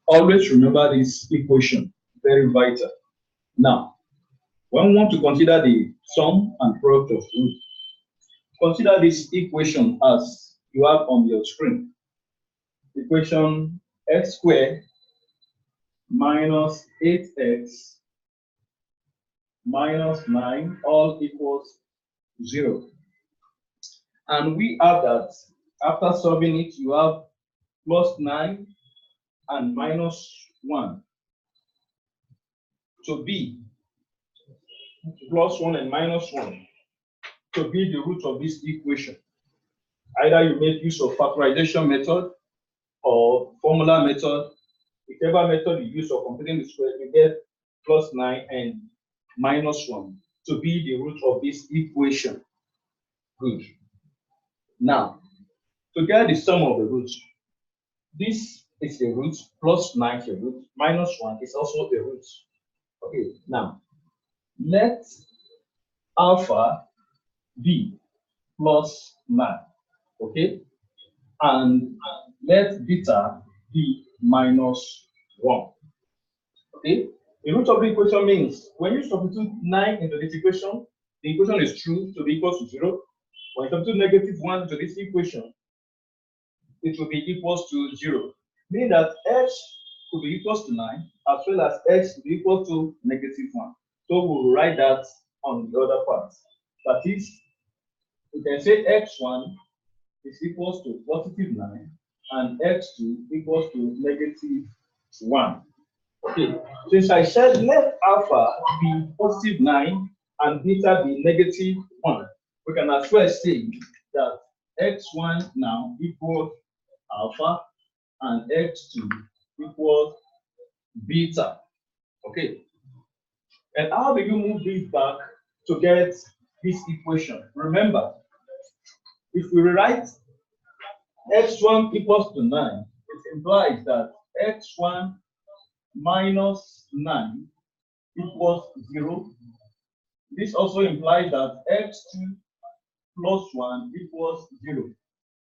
Always remember this equation, very vital. Now, when we want to consider the sum and product of root, consider this equation as you have on your screen. Equation x squared minus 8x minus 9 all equals 0. And we have that after solving it, you have plus 9 and minus 1 to be plus 1 and minus 1 to be the root of this equation. Either you make use of factorization method or formula method. Whichever method you use for computing the square, you get plus 9 and minus 1 to be the root of this equation. Good. Now, to get the sum of the roots, this is a root, plus 9 is a root, minus 1 is also a root. Okay, now, let alpha be plus 9, okay? And let beta be minus 1, okay? The root of the equation means when you substitute 9 into this equation, the equation is true to be equal to 0. When you substitute negative 1 into this equation, it will be equals to 0. Meaning that x will be equals to 9 as well as x will be equal to negative 1. So we'll write that on the other part. That is, we can say x1 is equals to positive 9 and x2 equals to negative 1. Okay, since I said let alpha be positive 9 and beta be negative 1, we can as well say that x1 now equals alpha and x2 equals beta. Okay, and how do you move this back to get this equation? Remember, if we rewrite x1 equals to 9, it implies that x1 minus 9 equals 0. This also implies that x2 plus 1 equals 0.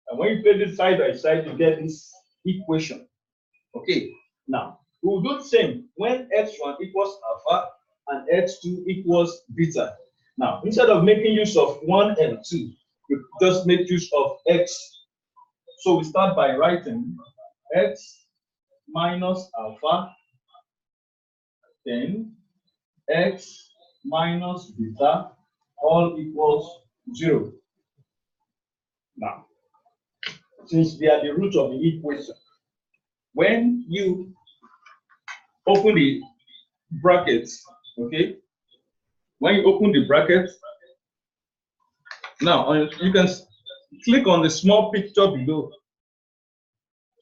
And when you put this side by side, you get this equation. Okay, now we will do the same when x1 equals alpha and x2 equals beta. Now, instead of making use of 1 and 2, we just make use of x. So we start by writing x minus alpha, then x minus beta, all equals 0. Now, since they are the root of the equation, when you open the brackets, okay, when you open the bracket, now you can click on the small picture below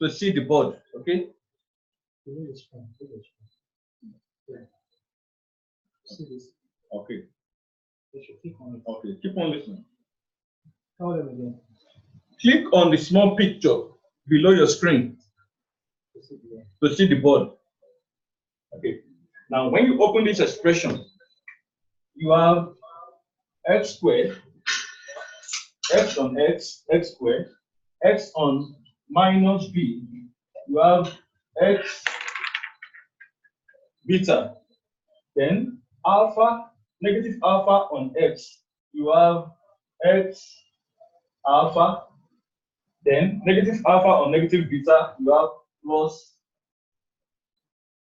to see the board, okay? Okay. Okay, keep on listening. Click on the small picture below your screen to see the board. Okay. Now, when you open this expression, you have x squared, x on x, x squared, x on minus b. You have x beta. Then alpha, negative alpha on x. You have x alpha. Then negative alpha on negative beta. You have plus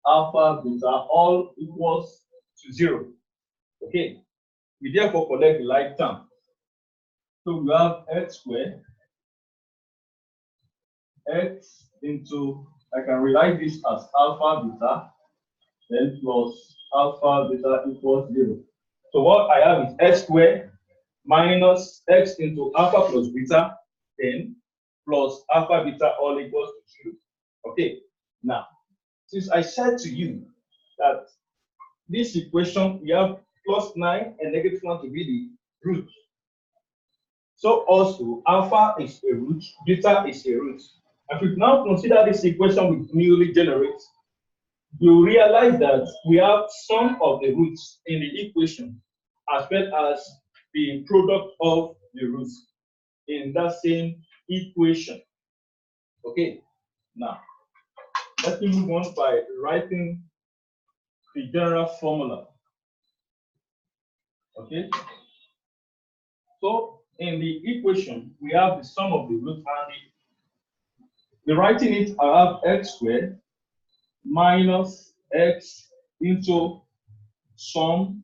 alpha beta, all equals to 0. Okay, we therefore collect the like term. So we have x squared, x into, I can rewrite this as alpha beta, then plus alpha beta equals 0. So what I have is x squared minus x into alpha plus beta, then plus alpha beta all equals to 0. Okay, now, since I said to you that this equation, we have plus 9 and negative 1 to be the root. So also, alpha is a root, beta is a root. If we now consider this equation we newly generate, you realize that we have some of the roots in the equation as well as the product of the roots in that same equation. Okay, now, Let me move on by writing the general formula. Okay. So in the equation, we have the sum of the root and the writing it, I have x squared minus x into sum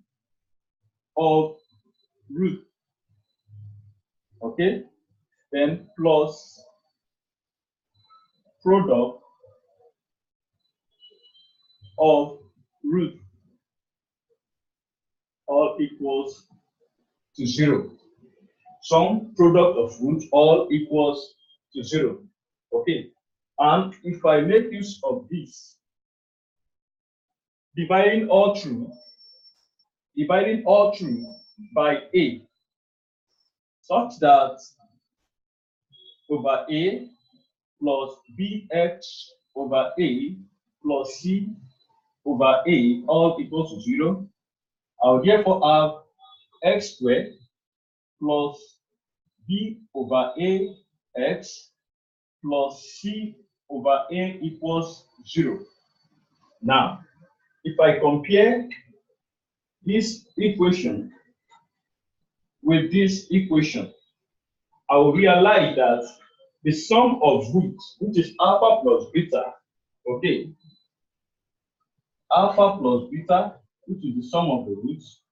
of root. Okay. Then plus product of root all equals to 0. Sum product of root all equals to 0. Okay. And if I make use of this, dividing all through by a, such that over a plus bx over a plus c over a all equals to 0, I'll therefore have x squared plus b over a x plus c over a equals 0. Now, if I compare this equation with this equation, I will realize that the sum of roots, which is alpha plus beta, okay, alpha plus beta, which is the sum of the roots,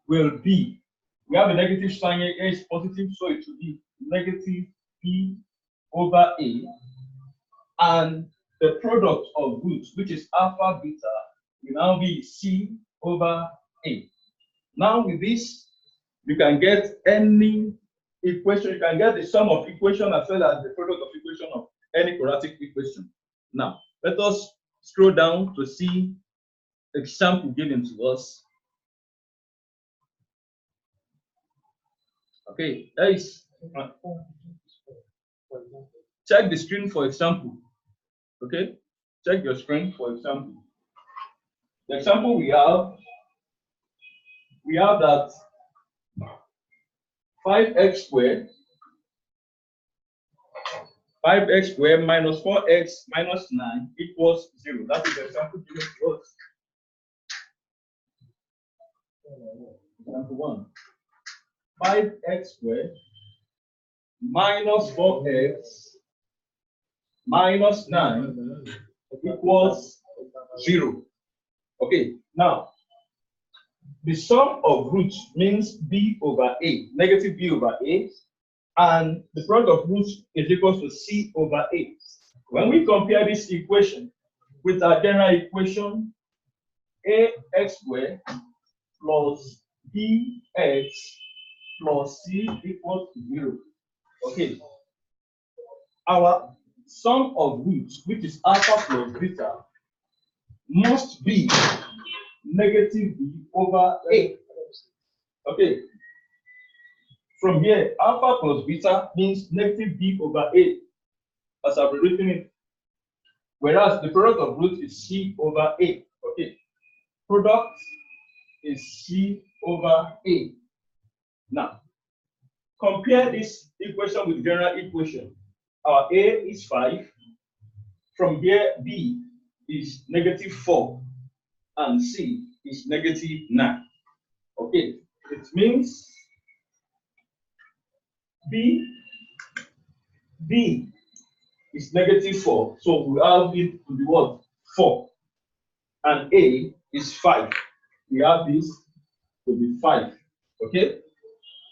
will be, we have a negative sign here, a is positive, so it will be negative b over a, and the product of roots, which is alpha beta, will now be c over a. Now with this, you can get any equation, you can get the sum of equation as well as the product of equation of any quadratic equation. Now, let us scroll down to see example given to us. Okay, there is, check the screen for example. Okay, check your screen for example. The example we have that 5x squared minus 4x minus 9 equals 0. That is the example given to us. Example 1. 5x squared minus 4x minus 9 equals 0. Okay, now the sum of roots means b over a, negative b over a, and the product of roots is equal to c over a. When we compare this equation with our general equation, ax squared plus bx plus c equals to 0. Okay, our sum of roots, which is alpha plus beta, must be negative b over a. Okay. From here, alpha plus beta means negative b over a, as I've written it. Whereas the product of roots is c over a. Okay. Product is c over a. Now, compare this equation with general equation. Our a is 5. From here, b is negative 4. And c is negative 9. Okay, it means b is negative 4, so we have it to be what? 4. And a is 5. We have this to be 5. Okay,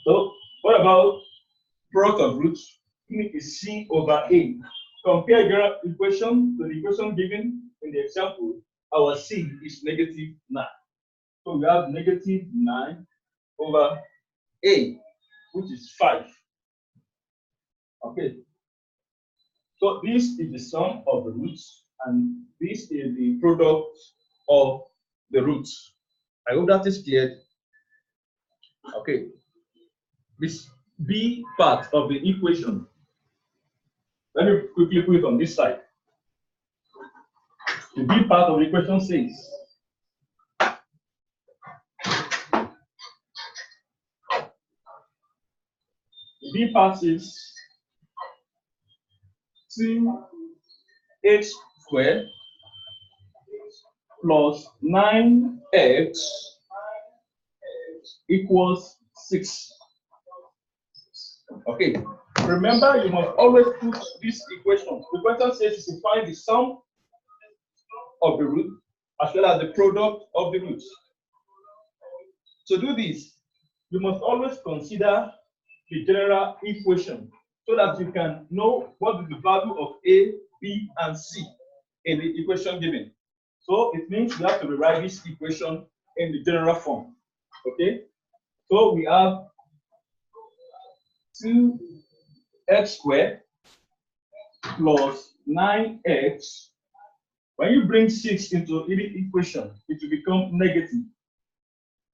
so what about product of roots? It is c over a. Compare general equation to the equation given in the example. Our c is negative 9. So we have negative 9 over a, which is 5. Okay. So this is the sum of the roots, and this is the product of the roots. I hope that is clear. Okay. This b part of the equation. Let me quickly put it on this side. The b part of the equation says the b part is 2x squared plus 9x equals 6. Okay, remember you must always put this equation. The question says to find the sum of the root as well as the product of the roots. To do this, you must always consider the general equation so that you can know what is the value of A, B, and C in the equation given. So it means you have to rewrite this equation in the general form. Okay? So we have 2x squared plus 9x. When you bring 6 into any equation, it will become negative,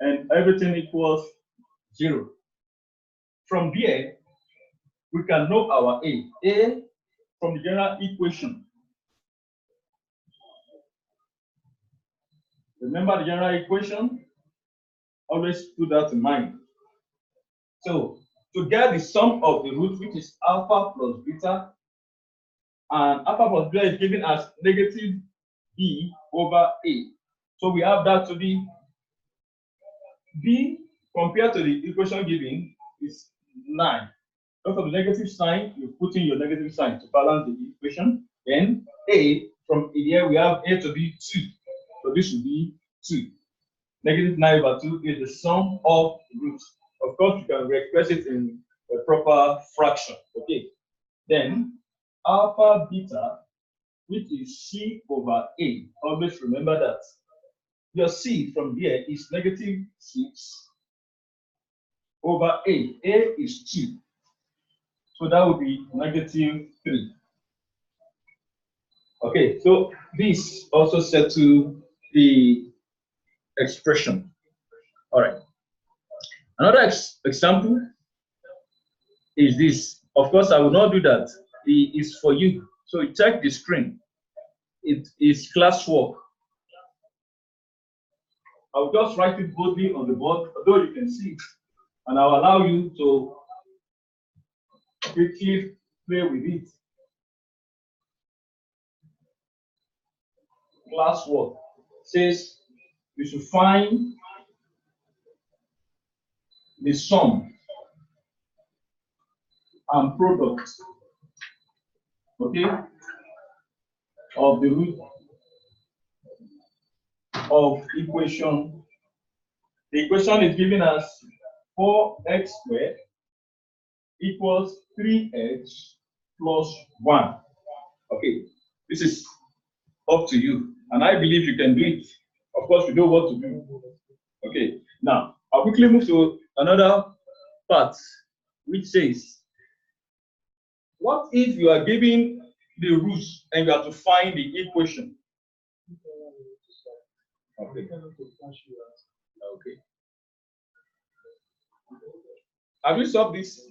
and everything equals 0. From there, we can know our A. A from the general equation. Remember the general equation? Always put that in mind. So, to get the sum of the root, which is alpha plus beta, and alpha plus beta is given as negative B over A. So we have that to be B compared to the equation given is 9. Because of the negative sign, you put in your negative sign to balance the equation. Then A, from here we have A to be 2. So this will be 2. Negative 9 over 2 is the sum of roots. Of course, you can express it in a proper fraction. Okay. Then alpha beta, which is C over A. Always remember that. Your C from here is negative 6 over A. A is 2. So that would be negative 3. Okay, so this also settle the expression. All right. Another example is this. Of course, I will not do that. It is for you. So you check the screen. It is classwork. I'll just write it boldly on the board, although you can see it. And I'll allow you to quickly play with it. Classwork says you should find the sum and product, okay, of the root of equation. The equation is given as 4x squared equals 3x plus 1. Okay, this is up to you, and I believe you can do it. Of course, you know what to do. Okay, now I'll quickly move to another part, which says, what if you are given the roots and you have to find the equation? Okay. Okay. Have you solved this?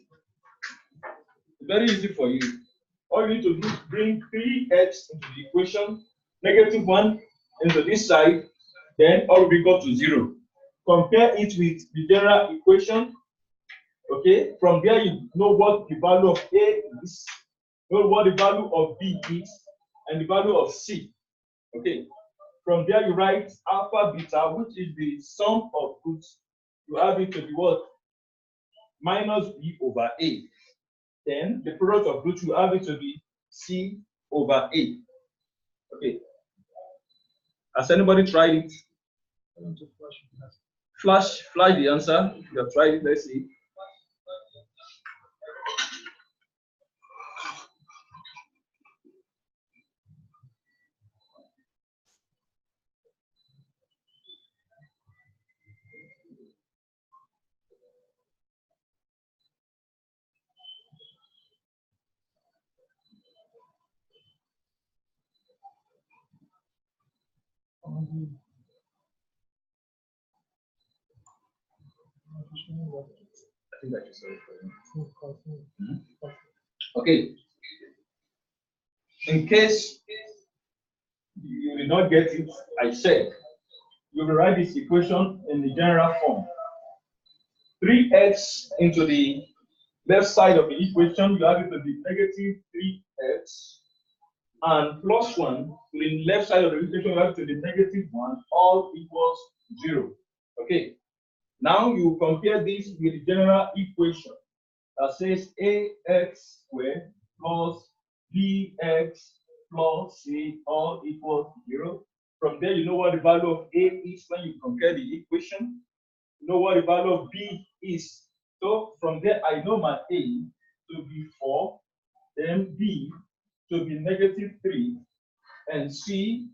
Very easy for you. All you need to do is bring 3x into the equation, negative 1 into this side, then all will be equal to 0. Compare it with the general equation. Okay, from there you know what the value of A is, know what the value of B is, and the value of C. Okay, from there you write alpha beta, which is the sum of roots. You have it to be what? Minus B over A. Then the product of roots, you have it to be C over A. Okay. Has anybody tried it? Flash the answer. You have tried it. Let's see. I think I just saw it for you. Okay. In case you did not get it, I said you will write this equation in the general form. 3x into the left side of the equation, you have it to be negative 3x and plus 1 to the left side of the equation, you have to the negative 1, all equals 0. Okay. Now you compare this with the general equation that says ax squared plus bx plus c all equals 0. From there, you know what the value of a is when you compare the equation. You know what the value of b is. So from there, I know my a to be 4, then b to be -3, and c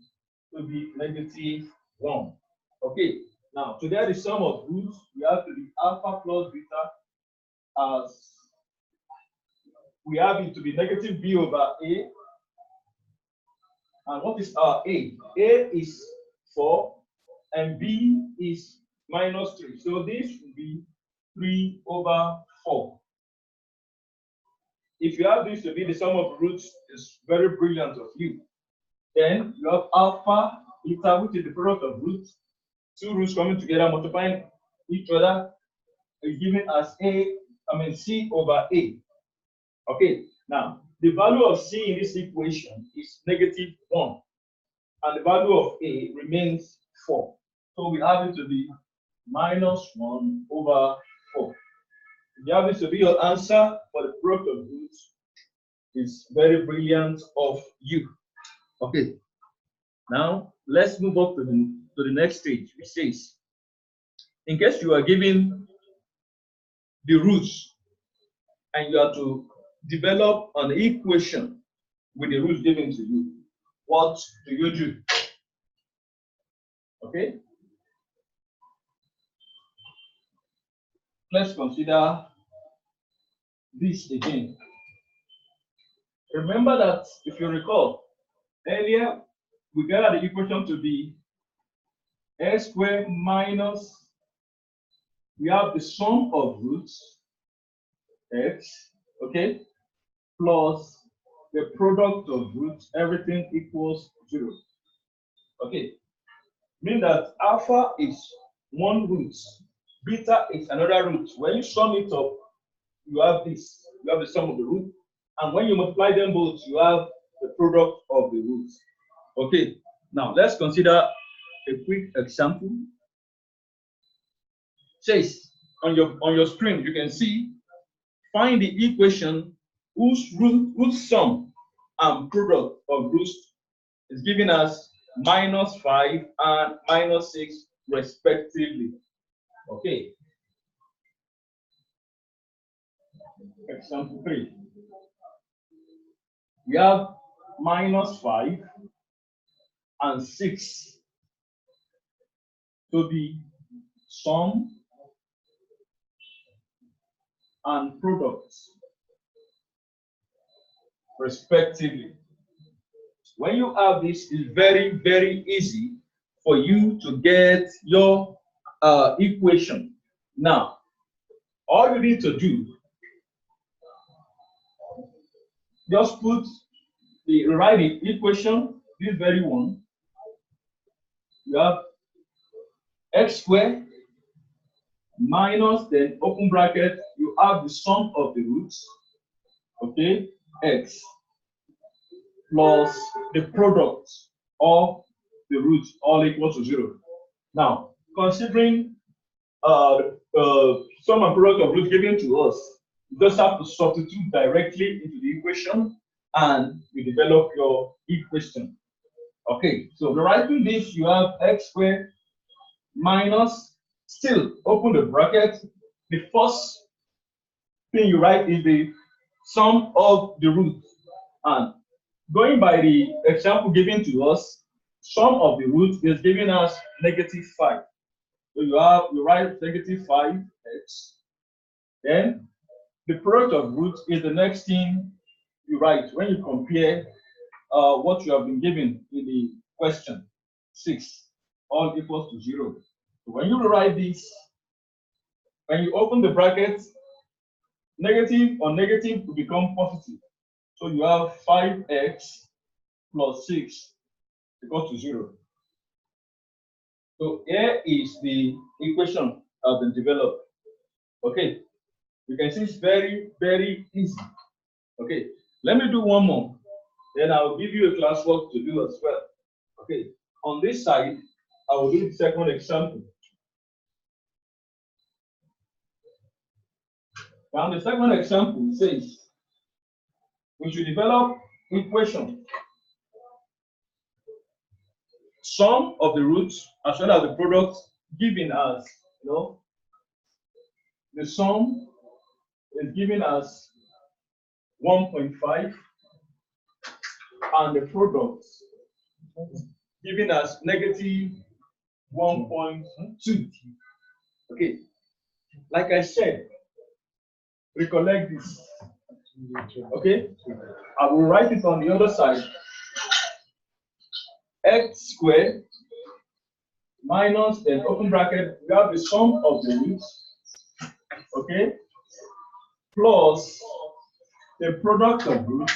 to be -1. Okay, now to get the sum of roots, we have to be alpha plus beta as we have it to be negative b over a. And what is our a? A is 4 and b is -3. So this will be 3 over 4. If you have this to be the sum of roots, it's very brilliant of you. Then you have alpha, beta, which is the product of roots. Two roots coming together, multiplying each other, is given as c over a. Okay, now the value of c in this equation is -1, and the value of a remains 4. So we have it to be -1 over 4. You have it to be your answer for the product of roots. Is very brilliant of you. Okay, now let's move up to the next stage, which says, in case you are given the roots and you are to develop an equation with the roots given to you, what do you do? Okay, let's consider this again. Remember that if you recall earlier, we got the equation to be x squared minus, we have the sum of roots x, okay, plus the product of roots, everything equals 0. Okay, mean that alpha is one root, beta is another root. When you sum it up, you have this, you have the sum of the root, and when you multiply them both, you have the product of the roots. Okay, now let's consider a quick example. Says on your screen, you can see, find the equation whose root sum and product of roots is given as -5 and -6 respectively. Okay. Example 3. We have -5 and 6 to be sum and products respectively. When you have this, it's very, very easy for you to get your equation. Now, all you need to do, just write the equation, this very one. You have x squared minus, then open bracket, you have the sum of the roots, okay, x, plus the product of the roots, all equals to 0. Now, considering sum and product of roots given to us, you just have to substitute directly into the equation and you develop your equation. Okay, so writing this, you have x squared minus, still open the bracket. The first thing you write is the sum of the roots. And going by the example given to us, sum of the roots is given as -5. So you write -5x. Then the product of roots is the next thing you write when you compare what you have been given in the question, 6, all equals to 0. So when you write this, when you open the brackets, negative on negative will become positive. So you have 5x plus 6 equals to 0. So here is the equation that has been developed. Okay, you can see it's very, very easy. Okay, let me do one more. Then I'll give you a classwork to do as well. Okay, on this side, I will do the second example. Now the second example says, we should develop equation. Sum of the roots as well as the product given as, the sum is given as 1.5 and the product is given as negative 1.2. Okay, like I said, recollect this. Okay, I will write it on the other side. X squared minus, then open bracket, we have the sum of the roots, okay, plus the product of roots,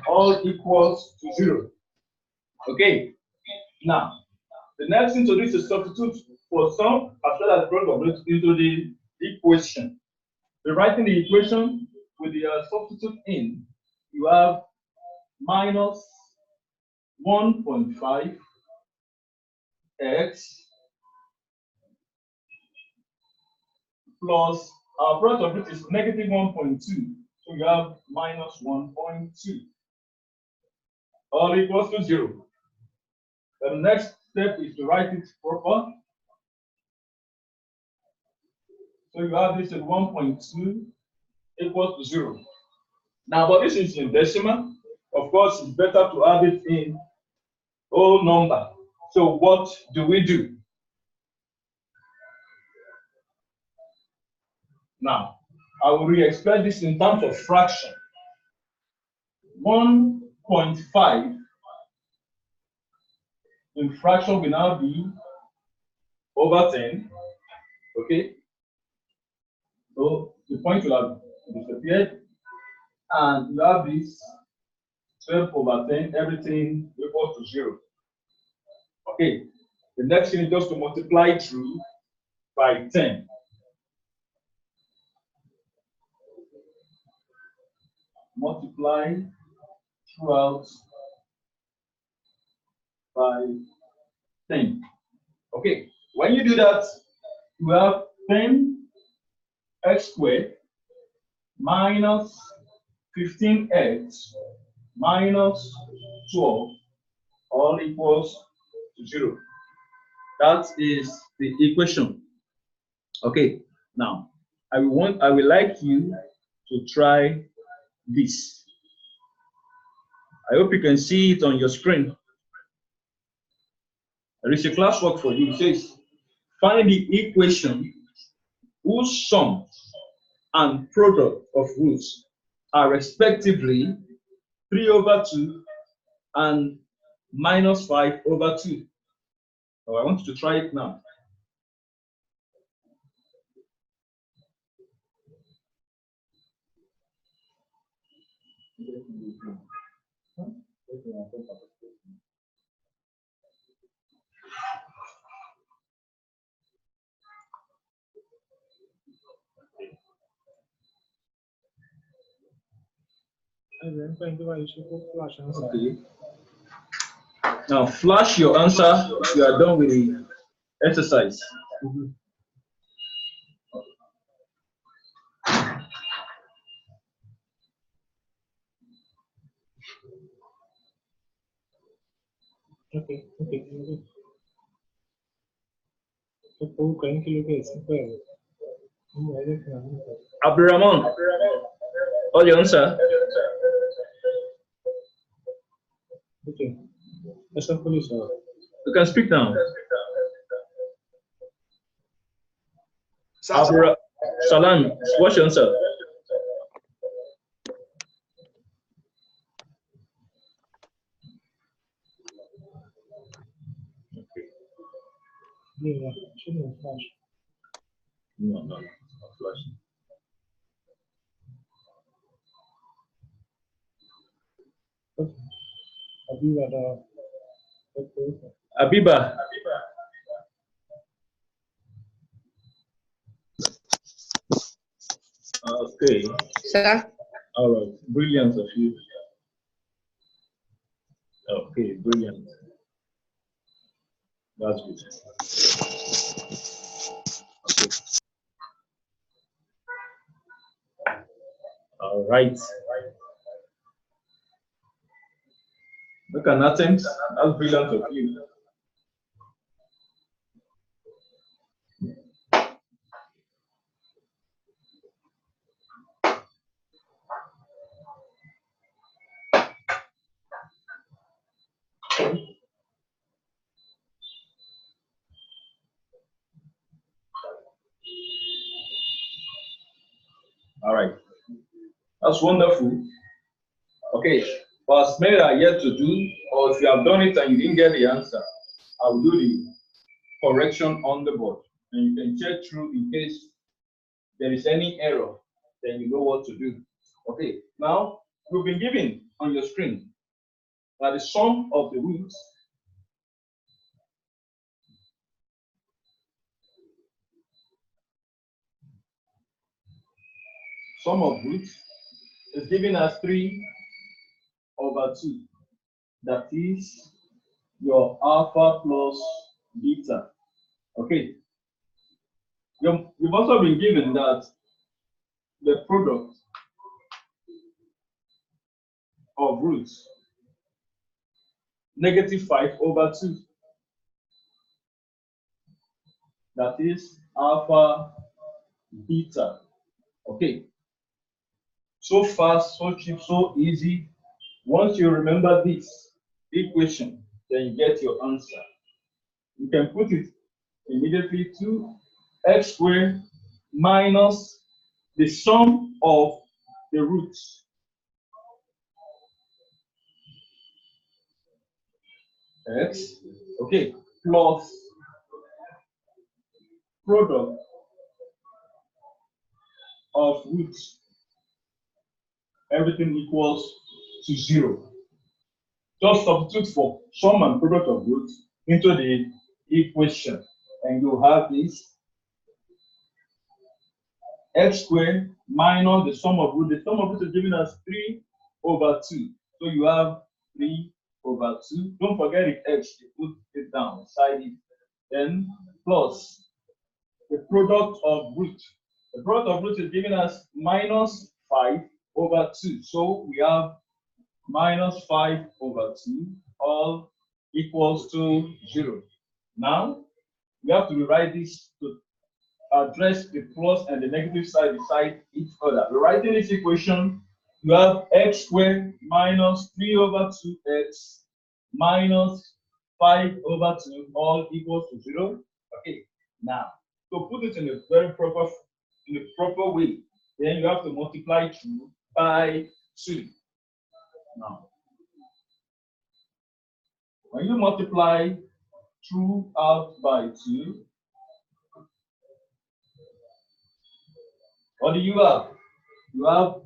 all equals to 0. Okay, now the next thing to do is to substitute for sum as well as product of roots into the equation. We're writing the equation with the substitute in. You have minus 1.5 x plus our product of roots is negative 1.2. So you have minus 1.2. All equals to 0. The next step is to write it proper. So you have this at 1.2 equals to 0. Now, but this is in decimal. Of course, it's better to have it in whole number. So what do we do? Now, I will re-express this in terms of fraction. 1.5 in fraction will now be over 10. Okay? So the point will have disappeared. And you have this 12 over 10, everything equals to 0. Okay, the next thing is just to multiply through by 10. Multiply throughout by 10. Okay, when you do that, you have 10 x squared minus 15x minus 12 all equals to 0. That is the equation. Okay, now I would like you to try this. I hope you can see it on your screen. There is a classwork for you. It says, find the equation whose sum and product of roots are respectively 3 over 2 and minus 5 over 2. So I want you to try it now. Okay. Now flash your answer if you are done with the exercise. Okay. Abdurrahman, all your answer? Okay. You can speak now. Salam, what's your answer? Yeah, shouldn't flash. No, not flashing. Okay. Abiba. Okay. Sir? All right. Brilliant of you. Okay, brilliant. That's good. Okay. All right. Look at attempt. That's brilliant of you. All right. That's wonderful. Okay. But as many are yet to do, or if you have done it and you didn't get the answer, I will do the correction on the board. And you can check through in case there is any error, then you know what to do. Okay. Now, we've been given on your screen that the sum of the roots sum of roots is given as 3/2. That is your alpha plus beta. Okay. You've also been given that the product of roots -5/2. That is alpha beta. Okay. So fast, so cheap, so easy. Once you remember this equation, then you get your answer. You can put it immediately to x squared minus the sum of the roots. X, okay, plus product of roots. Everything equals to 0. Just substitute for sum and product of roots into the equation, and you have this x squared minus the sum of roots. The sum of roots is given as 3/2. So you have 3/2. Don't forget the x, you put it down beside it. Then plus the product of root. The product of root is given as -5/2. So we have -5/2 all equals to 0. Now we have to rewrite this to address the plus and the negative side beside each other. Rewriting this equation, you have x squared minus 3/2x minus 5/2 all equals to 0. Okay, now to put it in a very proper way, then you have to multiply 2 by 2. Now, when you multiply 2 out by 2, what do you have? You have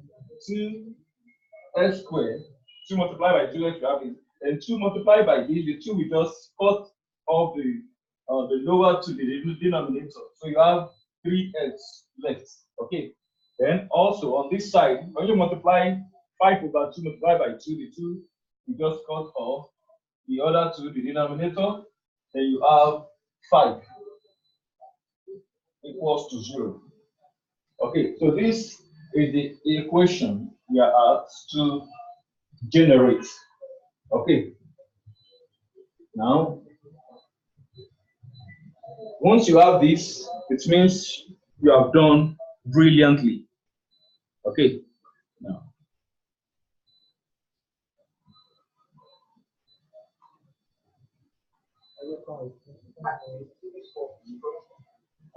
2x squared. 2 multiplied by 2x, you have it. And 2 multiplied by this, the 2 we just cut off the lower to the denominator. So you have 3x left. Okay. Then also on this side, when you multiply 5/2 multiplied by 2, the 2 you just cut off the other 2, the denominator. Then you have 5 equals to 0. Okay, so this is the equation we are asked to generate. Okay. Now, once you have this, it means you have done brilliantly. Okay. Now,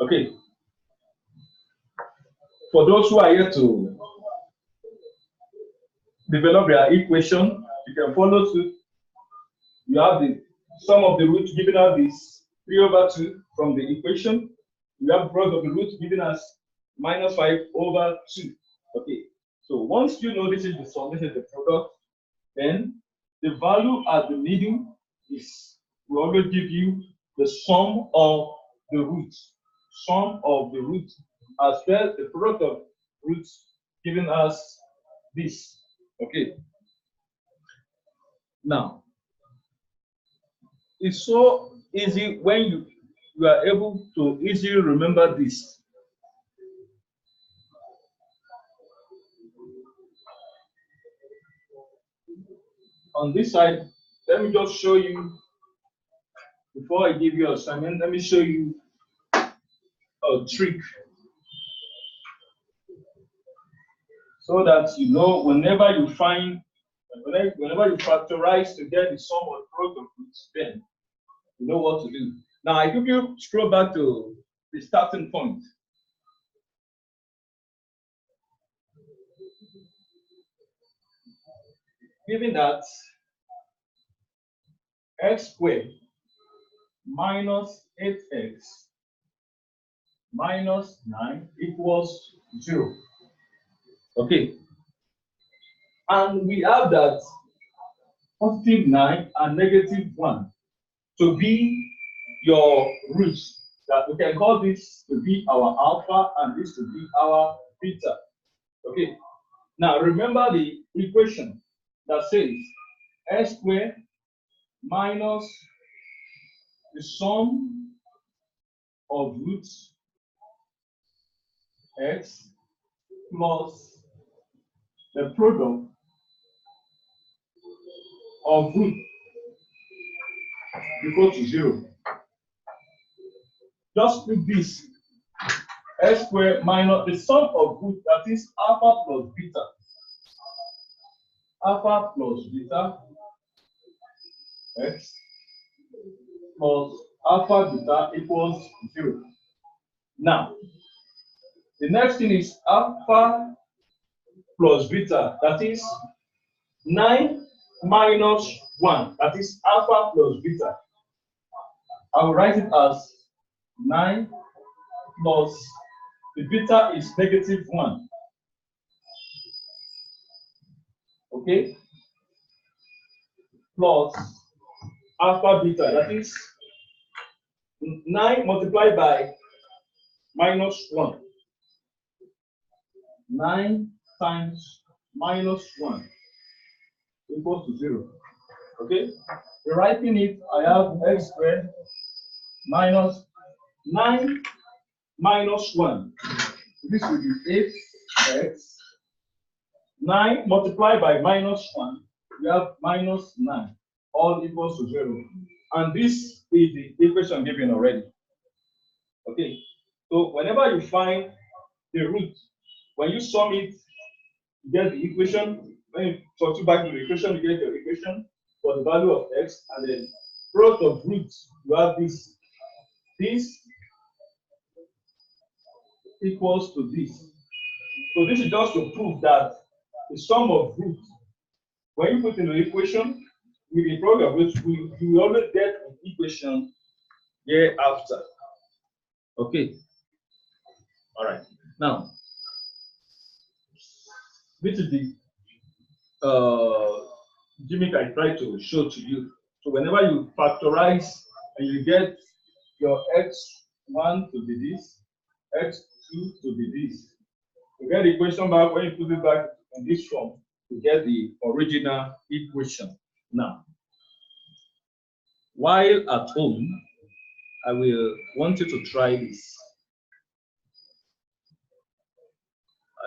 okay. For those who are here to develop their equation, you can follow suit. You have the sum of the root given us this 3/2 from the equation. You have product of the root given us -5/2. Okay. So once you know this is the sum, this is the product, then the value at the middle is will always give you the sum of the roots. Sum of the root as well the product of roots giving us this. Okay. Now, it's so easy when you are able to easily remember this. On this side, let me just show you, before I give you an assignment, let me show you a trick so that you know whenever you factorize to get the sum of product of roots, then you know what to do. Now, I give you scroll back to the starting point. Given that x squared minus 8x minus 9 equals 0. Okay. And we have that positive 9 and negative 1 to be your roots. That we can call this to be our alpha and this to be our beta. Okay. Now remember the equation that says x squared minus the sum of roots x plus the product of root equal to 0. Just put this x squared minus the sum of root, that is alpha plus beta. Alpha plus beta x plus alpha beta equals 0. Now, the next thing is alpha plus beta, that is 9 minus 1, that is alpha plus beta. I will write it as 9 plus the beta is negative 1. Okay? Plus alpha beta, that is 9 multiplied by minus 1. 9 times minus 1 equals to 0. Okay? Rewriting it, I have x squared minus 9 minus 1. This will be 8x. 9 multiplied by minus 1, we have minus 9, all equals to 0. And this is the equation given already. Okay, so whenever you find the root, when you sum it, you get the equation. When you substitute back to the equation, you get the equation for the value of x, and then product of roots, you have this. This equals to this. So this is just to prove that the sum of roots, when you put in the equation, with the product of roots, you will always get an equation hereafter. Okay. All right. Now, this is the gimmick I try to show to you. So whenever you factorize and you get your x1 to be this, x2 to be this, you get the equation back. When you put it back in this form, you get the original equation. Now, while at home, I will want you to try this.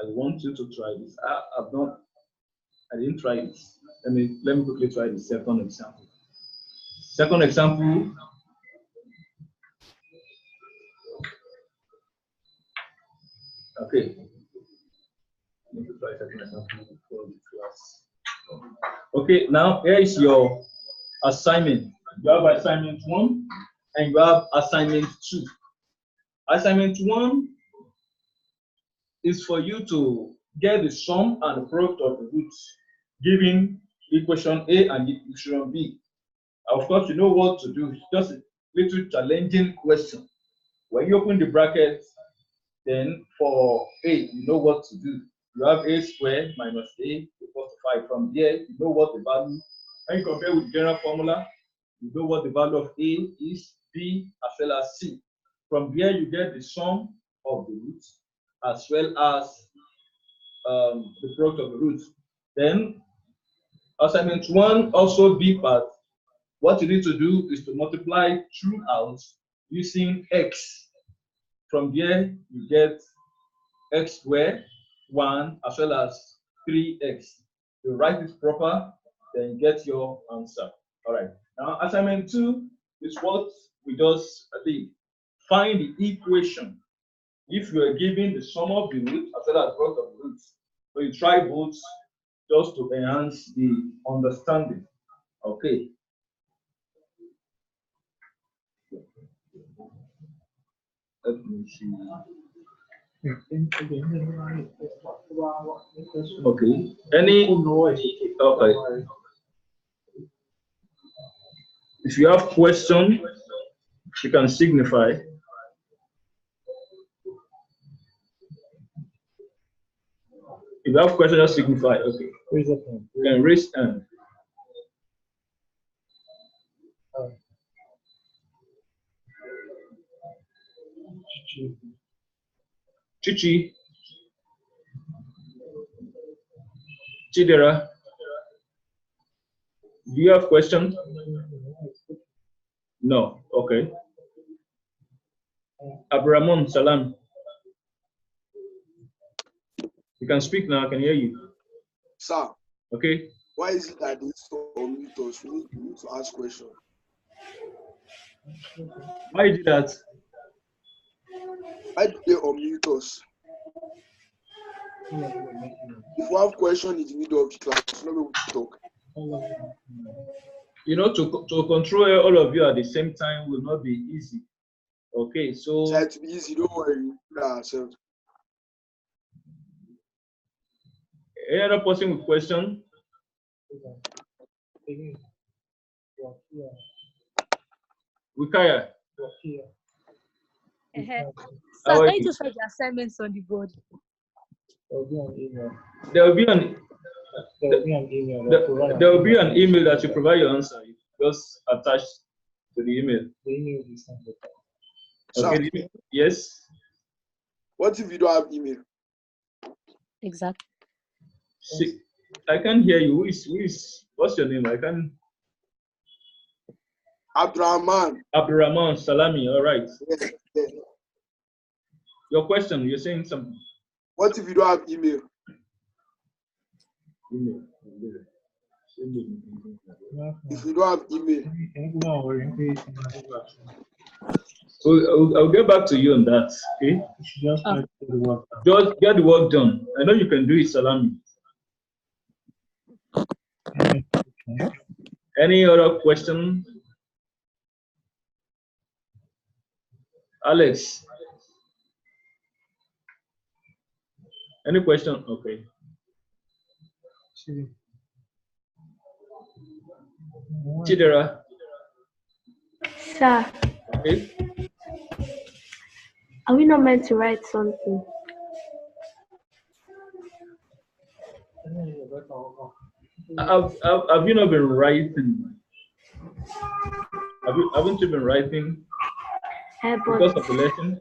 I want you to try this. I didn't try this. Let me quickly try the second example. Second example. Okay. Let me try second example before the class. Okay, now here is your assignment. You have assignment 1 and you have assignment 2. Assignment 1 is for you to get the sum and the product of the roots, given equation A and equation B. Of course, you know what to do. It's just a little challenging question. When you open the bracket, then for A, you know what to do. You have A squared minus A equals to 5. From there, you know what the value. When you compare with the general formula, you know what the value of A is, B, as well as C. From there, you get the sum of the roots as well as the product of the roots. Then, assignment 1, also B part, What you need to do is to multiply throughout using x. From there, you get x squared, 1, as well as 3x. You write it proper, then you get your answer. All right. Now, assignment 2 is what we just did. Find the equation if you are given the sum of the roots as well as product of the roots. So you try both just to enhance the understanding. Okay. Let me see. Okay. Any? Okay. If you have question, you can signify. If you have question, just signify. Okay. Raise up hand. You can raise hand. Chichi. Chidera. Do you have question? No. Okay. Abramon Salam. You can speak now. I can hear you. Sir, Okay. why is it that they so unmute us? We need to ask questions. Why you do that? Why do they unmute us? If we have question in the middle of the class, we're not able to talk. You know, to control all of you at the same time will not be easy. Okay, so Try to be easy, don't worry, we do that ourselves. any other person with question? Wikaya, Uh-huh. how Sir, are can you you? just write the assignments on the board? There will be an email. There will be an There will be an email. there will be an email that you provide your answer. Just attached to the email. The email will be sent. Okay. Sir, Yes. what if you don't have email? Exactly. See, I can't hear you. Who is? What's your name? I can. Abdurrahman. Abdurrahman Salami. All right. Yes, yes. Your question. You're saying something. What if you don't have email? Email. If you don't have email, I'll get back to you on that. Okay. Just try to do the work. Just get the work done. I know you can do it, Salami. Any other question? Alex. Any question? Okay. Chidera. Sir, Okay. are we not meant to write something? Have you not been writing? Haven't you been writing But because of the lesson?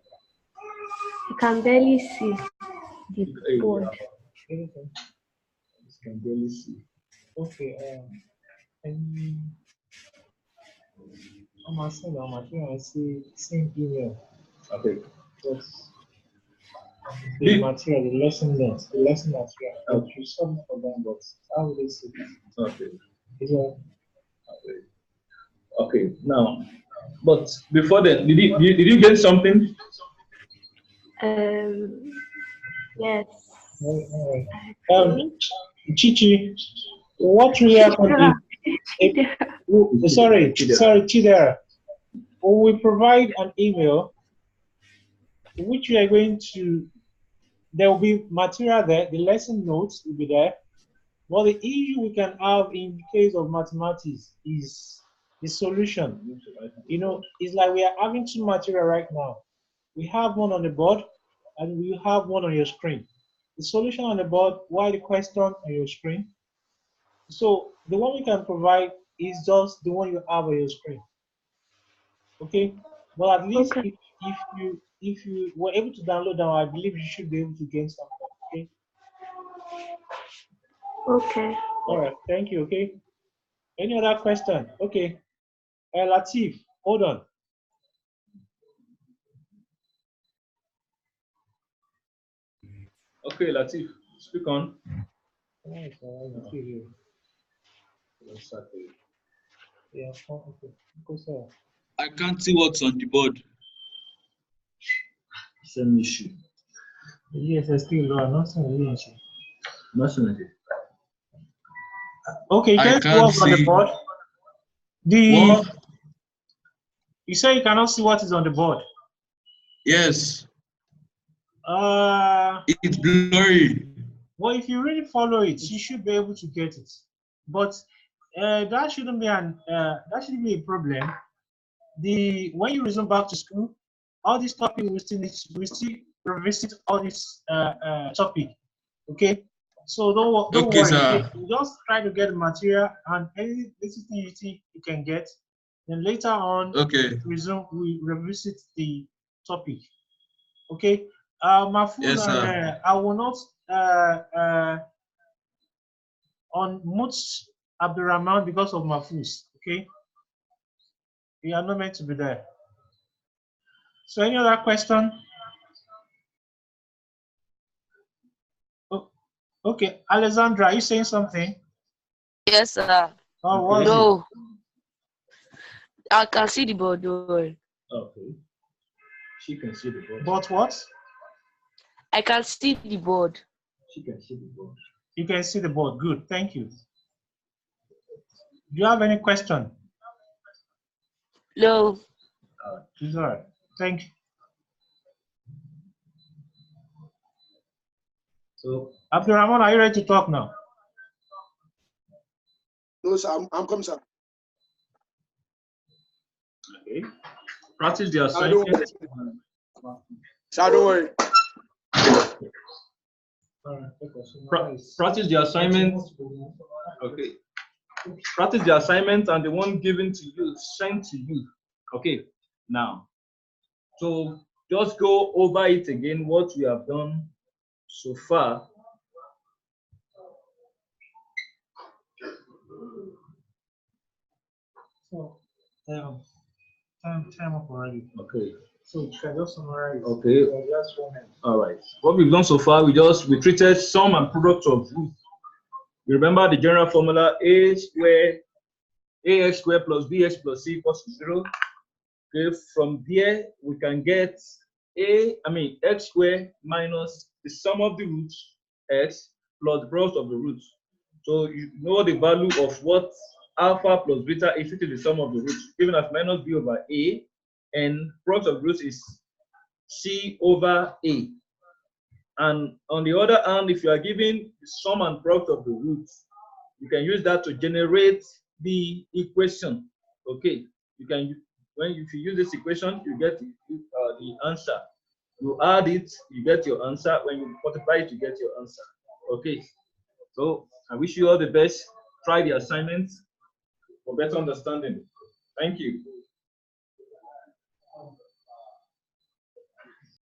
I can barely see the board. You can barely see. Okay. I'm asking. I see same email. Okay. But the material, the lesson notes, the lesson material. Okay. You solve for them, but how will they see it? Okay. Is that Okay. Now, but before then, did you get something? Yes. Chichi, what will happen if sorry, Chidera, we will provide an email which we are going to, there will be material there, the lesson notes will be there, but the issue we can have in case of mathematics is the solution. You know, it's like we are having two material right now. We have one on the board and we have one on your screen. The solution on the board, while the question on your screen. So the one we can provide is just the one you have on your screen. Okay, but at least Okay. if you were able to download them, I believe you should be able to gain something. Okay. Okay. All right. Thank you. Okay. Any other question? Okay. Latif, hold on. Okay, Latif, speak on. Yeah, okay. Go, sir. I can't see what's on the board. Same issue. Yes, I still are not saying issue. Nothing. Okay, you I can see can't what's on the see. board. What? You say you cannot see what is on the board. Yes, Uh, it's blurry. well, if you really follow it, you should be able to get it. But that shouldn't be a problem. When you resume back to school, all these topics we still revisit all this topic. Okay, so don't Okay, worry. sir. You just try to get the material and any little thing you think you can get. Then later on, Okay. we revisit the topic. Okay, Mahfouz, Yes, sir. I will not unmute Abdurrahman because of Mahfouz. Okay, you are not meant to be there. So, any other question? Oh, okay, Alexandra, are you saying something? Yes, sir. Oh, what is it? No. I can see the board. Don't worry. Okay. She can see the board. But what? I can see the board. She can see the board. You can see the board. Good, thank you. Do you have any question? No. It's all right. Thank you. So, Abdurrahman, are you ready to talk now? No, sir, I'm coming, sir. okay. Practice the Sir, don't assignment. worry. Sir, don't worry. Practice the assignment. Okay. Practice the assignment and the one given to you, sent to you. Okay. Now, so just go over it again, what we have done so far. So, time up already. Okay. So you can just summarize. Okay. Just 1 minute. All right. What we've done so far, we treated sum and product of roots. You remember the general formula: ax squared plus bx plus c equals to 0. Okay. From there, we can get x squared minus the sum of the roots x plus the product of the roots. So you know the value of what alpha plus beta is, which is the sum of the roots, given as minus b over a, and product of roots is c over a. And on the other hand, if you are given the sum and product of the roots, you can use that to generate the equation. Okay, you can if you use this equation, you get the answer. You add it, you get your answer. When you multiply it, you get your answer. Okay, so I wish you all the best. Try the assignment for better understanding. Thank you.